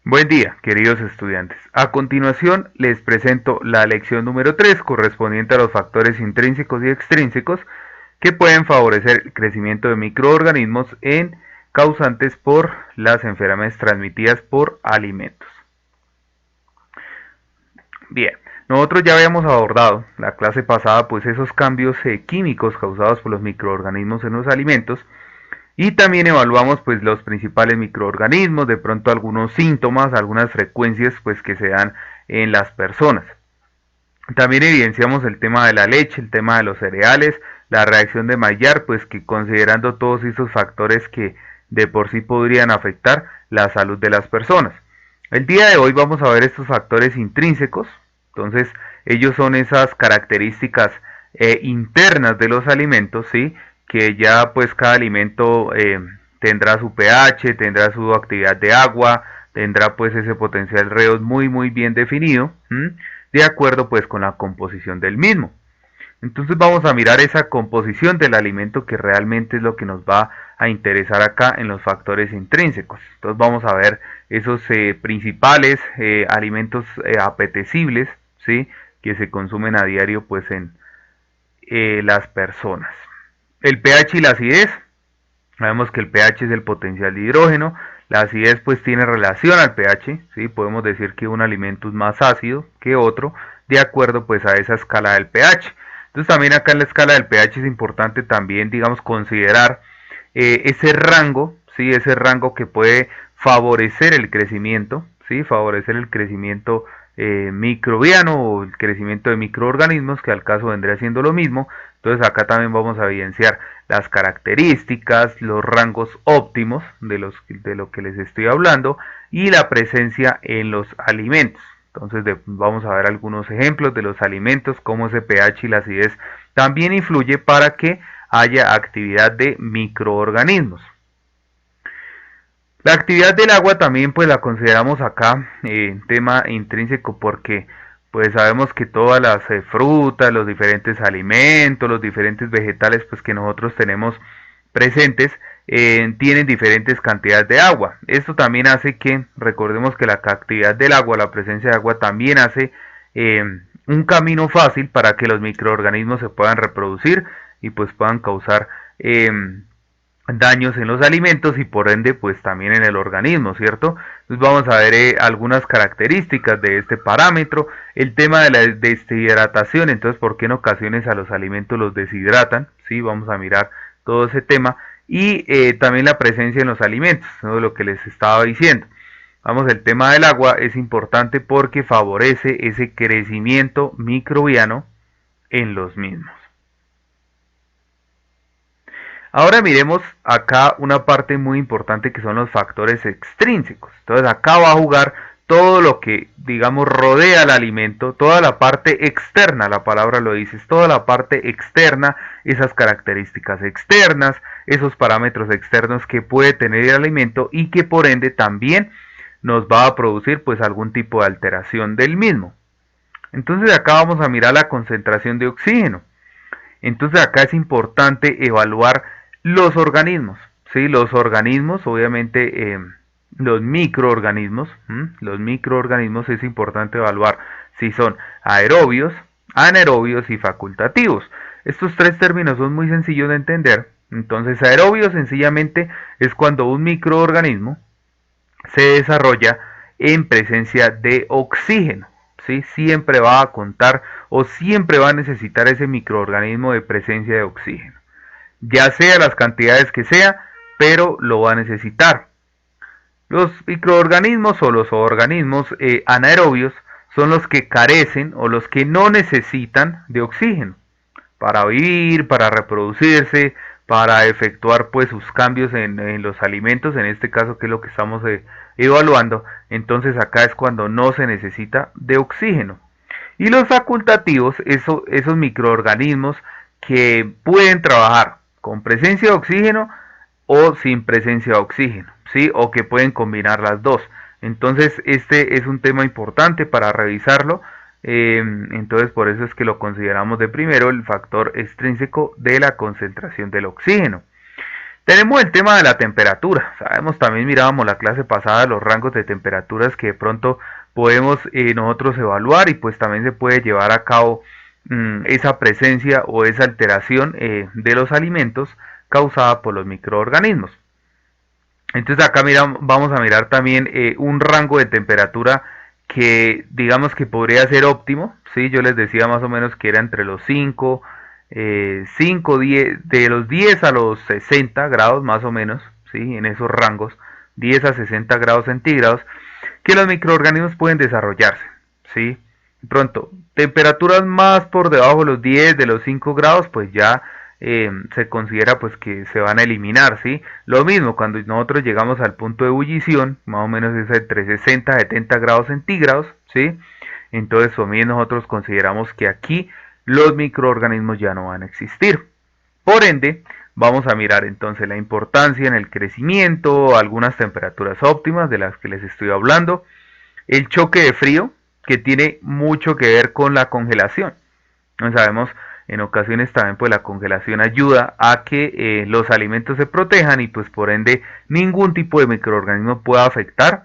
Buen día, queridos estudiantes. A continuación les presento la lección número 3 correspondiente a los factores intrínsecos y extrínsecos que pueden favorecer el crecimiento de microorganismos en causantes por las enfermedades transmitidas por alimentos. Bien, nosotros ya habíamos abordado la clase pasada pues esos cambios químicos causados por los microorganismos en los alimentos y también evaluamos pues los principales microorganismos, de pronto algunos síntomas, algunas frecuencias pues que se dan en las personas. También evidenciamos el tema de la leche, el tema de los cereales, la reacción de Maillard, pues que considerando todos esos factores que de por sí podrían afectar la salud de las personas. El día de hoy vamos a ver estos factores intrínsecos, entonces ellos son esas características internas de los alimentos, ¿sí? Que ya pues cada alimento tendrá su pH, tendrá su actividad de agua, tendrá pues ese potencial redox muy bien definido, de acuerdo pues con la composición del mismo. Entonces vamos a mirar esa composición del alimento que realmente es lo que nos va a interesar acá en los factores intrínsecos. Entonces vamos a ver esos principales alimentos apetecibles, ¿sí? Que se consumen a diario pues en las personas. El pH y la acidez. Sabemos que el pH es el potencial de hidrógeno. La acidez pues tiene relación al pH, ¿sí? Podemos decir que un alimento es más ácido que otro de acuerdo pues a esa escala del pH. Entonces también acá en la escala del pH es importante también, digamos, considerar ese rango, ¿sí? Ese rango que puede favorecer el crecimiento, ¿sí? Favorecer el crecimiento microbiano o el crecimiento de microorganismos, que al caso vendría siendo lo mismo. Entonces acá también vamos a evidenciar las características, los rangos óptimos de lo que les estoy hablando y la presencia en los alimentos. Entonces vamos a ver algunos ejemplos de los alimentos, cómo ese pH y la acidez también influye para que haya actividad de microorganismos. La actividad del agua también pues la consideramos acá tema intrínseco porque pues sabemos que todas las frutas, los diferentes alimentos, los diferentes vegetales pues que nosotros tenemos presentes tienen diferentes cantidades de agua. Esto también hace que, recordemos que la actividad del agua, la presencia de agua también hace un camino fácil para que los microorganismos se puedan reproducir y pues puedan causar daños en los alimentos y por ende pues también en el organismo, ¿cierto? Entonces vamos a ver algunas características de este parámetro, el tema de la deshidratación, entonces por qué en ocasiones a los alimentos los deshidratan, ¿sí? Vamos a mirar todo ese tema y también la presencia en los alimentos, ¿no? Lo que les estaba diciendo. Vamos, el tema del agua es importante porque favorece ese crecimiento microbiano en los mismos. Ahora miremos acá una parte muy importante que son los factores extrínsecos. Entonces acá va a jugar todo lo que, digamos, rodea al alimento, toda la parte externa, la palabra lo dice, toda la parte externa, esas características externas, esos parámetros externos que puede tener el alimento y que por ende también nos va a producir pues algún tipo de alteración del mismo. Entonces acá vamos a mirar la concentración de oxígeno. Entonces acá es importante evaluar los organismos, ¿sí? Los organismos, obviamente los microorganismos, los microorganismos es importante evaluar si son aerobios, anaerobios y facultativos. Estos tres términos son muy sencillos de entender. Entonces aerobio sencillamente es cuando un microorganismo se desarrolla en presencia de oxígeno. ¿Sí? Siempre va a contar o siempre va a necesitar ese microorganismo de presencia de oxígeno. Ya sea las cantidades que sea, pero lo va a necesitar. Los microorganismos o los organismos anaerobios son los que carecen o los que no necesitan de oxígeno para vivir, para reproducirse, para efectuar pues sus cambios en los alimentos, en este caso que es lo que estamos evaluando. Entonces acá es cuando no se necesita de oxígeno. Y los facultativos, esos microorganismos que pueden trabajar con presencia de oxígeno o sin presencia de oxígeno, ¿sí? O que pueden combinar las dos. Entonces este es un tema importante para revisarlo. Entonces por eso es que lo consideramos de primero el factor extrínseco de la concentración del oxígeno. Tenemos el tema de la temperatura. Sabemos, también mirábamos la clase pasada los rangos de temperaturas que de pronto podemos nosotros evaluar, y pues también se puede llevar a cabo esa presencia o esa alteración de los alimentos causada por los microorganismos. Entonces acá vamos a mirar también un rango de temperatura que digamos que podría ser óptimo, ¿sí? Yo les decía más o menos que era entre los 10, de los 10 a los 60 grados más o menos, ¿sí? En esos rangos, 10 a 60 grados centígrados, que los microorganismos pueden desarrollarse, ¿sí? Pronto, temperaturas más por debajo de los 10, de los 5 grados, pues ya se considera pues que se van a eliminar, ¿sí? Lo mismo cuando nosotros llegamos al punto de ebullición, más o menos es entre 60 y 70 grados centígrados, ¿sí? Entonces también nosotros consideramos que aquí los microorganismos ya no van a existir. Por ende, vamos a mirar entonces la importancia en el crecimiento, algunas temperaturas óptimas de las que les estoy hablando, el choque de frío, que tiene mucho que ver con la congelación. No sabemos, en ocasiones también pues la congelación ayuda a que los alimentos se protejan, y pues por ende ningún tipo de microorganismo pueda afectar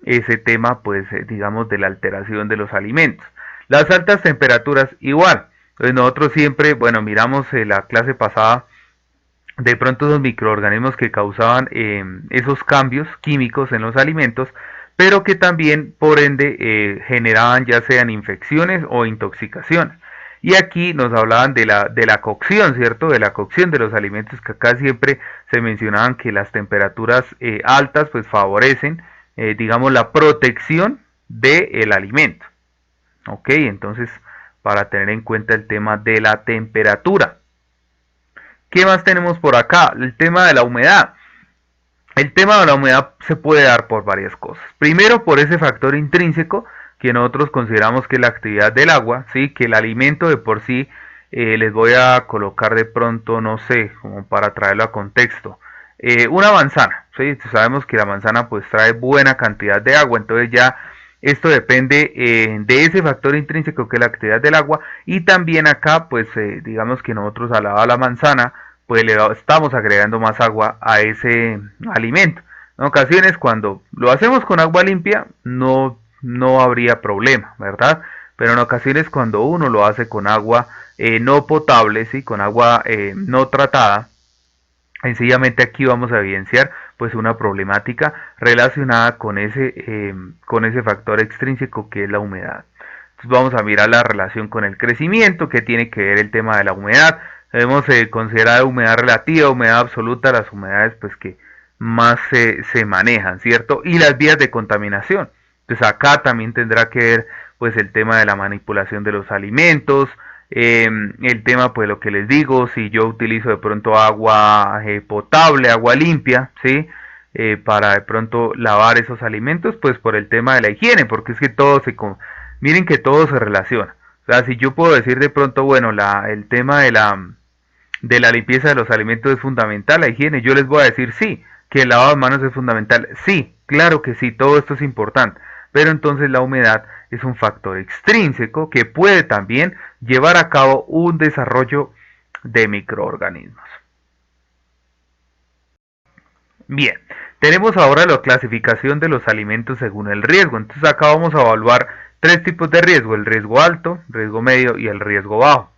ese tema pues digamos de la alteración de los alimentos. Las altas temperaturas igual. Entonces nosotros siempre, bueno, miramos la clase pasada de pronto esos microorganismos que causaban esos cambios químicos en los alimentos, pero que también por ende generaban ya sean infecciones o intoxicaciones. Y aquí nos hablaban de la cocción, ¿cierto? De la cocción de los alimentos, que acá siempre se mencionaban que las temperaturas altas pues favorecen, digamos, la protección del alimento. Ok, entonces para tener en cuenta el tema de la temperatura. ¿Qué más tenemos por acá? El tema de la humedad. El tema de la humedad se puede dar por varias cosas. Primero, por ese factor intrínseco que nosotros consideramos que es la actividad del agua, ¿sí? Que el alimento de por sí, les voy a colocar de pronto, no sé, como para traerlo a contexto, una manzana, ¿sí? Sabemos que la manzana pues trae buena cantidad de agua, entonces ya esto depende de ese factor intrínseco que es la actividad del agua, y también acá pues digamos que nosotros al lado de la manzana pues le estamos agregando más agua a ese alimento. En ocasiones cuando lo hacemos con agua limpia no habría problema, ¿verdad? Pero en ocasiones cuando uno lo hace con agua no potable, ¿sí? Con agua no tratada, sencillamente aquí vamos a evidenciar pues una problemática relacionada con ese factor extrínseco que es la humedad. Entonces vamos a mirar la relación con el crecimiento, que tiene que ver el tema de la humedad. Debemos considerar humedad relativa, humedad absoluta, las humedades pues que más se manejan, ¿cierto? Y las vías de contaminación. Entonces acá también tendrá que ver pues el tema de la manipulación de los alimentos, el tema pues lo que les digo, si yo utilizo de pronto agua potable, agua limpia, ¿sí? Para de pronto lavar esos alimentos, pues por el tema de la higiene, porque es que miren que todo se relaciona. O sea, si yo puedo decir de pronto, bueno, el tema de la limpieza de los alimentos es fundamental, la higiene, yo les voy a decir sí, que el lavado de manos es fundamental, sí, claro que sí, todo esto es importante, pero entonces la humedad es un factor extrínseco que puede también llevar a cabo un desarrollo de microorganismos. Bien, tenemos ahora la clasificación de los alimentos según el riesgo. Entonces acá vamos a evaluar tres tipos de riesgo: el riesgo alto, riesgo medio y el riesgo bajo.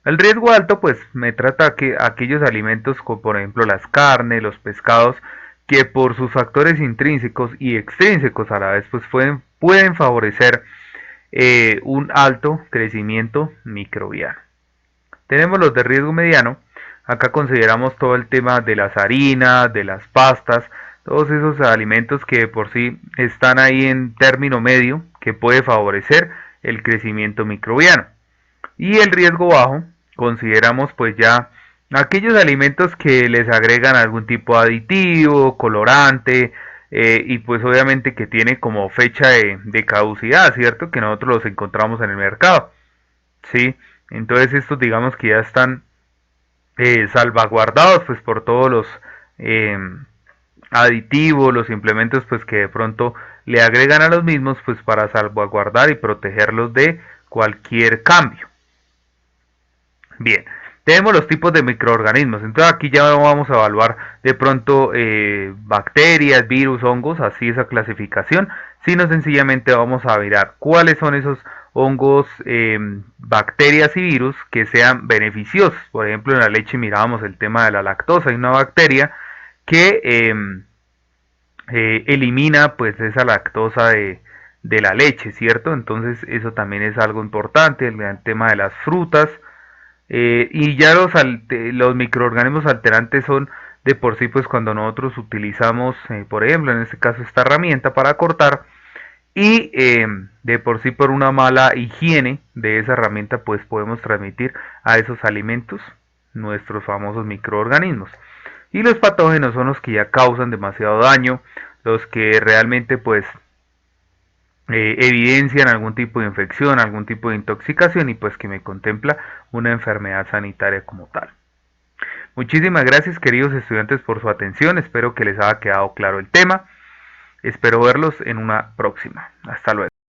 El riesgo alto pues me trata que aquellos alimentos como por ejemplo las carnes, los pescados, que por sus factores intrínsecos y extrínsecos a la vez pues pueden favorecer un alto crecimiento microbiano. Tenemos los de riesgo mediano. Acá consideramos todo el tema de las harinas, de las pastas, todos esos alimentos que por sí están ahí en término medio, que puede favorecer el crecimiento microbiano. Y el riesgo bajo, consideramos pues ya aquellos alimentos que les agregan algún tipo de aditivo, colorante, y pues obviamente que tiene como fecha de caducidad, ¿cierto? Que nosotros los encontramos en el mercado, ¿sí? Entonces estos digamos que ya están salvaguardados pues por todos los eh, aditivos, los implementos pues que de pronto le agregan a los mismos pues para salvaguardar y protegerlos de cualquier cambio. Bien, Tenemos los tipos de microorganismos, entonces aquí ya vamos a evaluar de pronto bacterias, virus, hongos, así esa clasificación, sino sencillamente vamos a mirar cuáles son esos hongos, bacterias y virus que sean beneficiosos. Por ejemplo, en la leche mirábamos el tema de la lactosa, hay una bacteria que elimina pues esa lactosa de la leche, ¿cierto? Entonces eso también es algo importante, el tema de las frutas. Y ya los microorganismos alterantes son de por sí, pues cuando nosotros utilizamos, por ejemplo, en este caso esta herramienta para cortar, y de por sí por una mala higiene de esa herramienta, pues podemos transmitir a esos alimentos nuestros famosos microorganismos. Y los patógenos son los que ya causan demasiado daño, los que realmente pues evidencian algún tipo de infección, algún tipo de intoxicación y pues que me contempla una enfermedad sanitaria como tal. Muchísimas gracias queridos estudiantes por su atención, espero que les haya quedado claro el tema, espero verlos en una próxima. Hasta luego.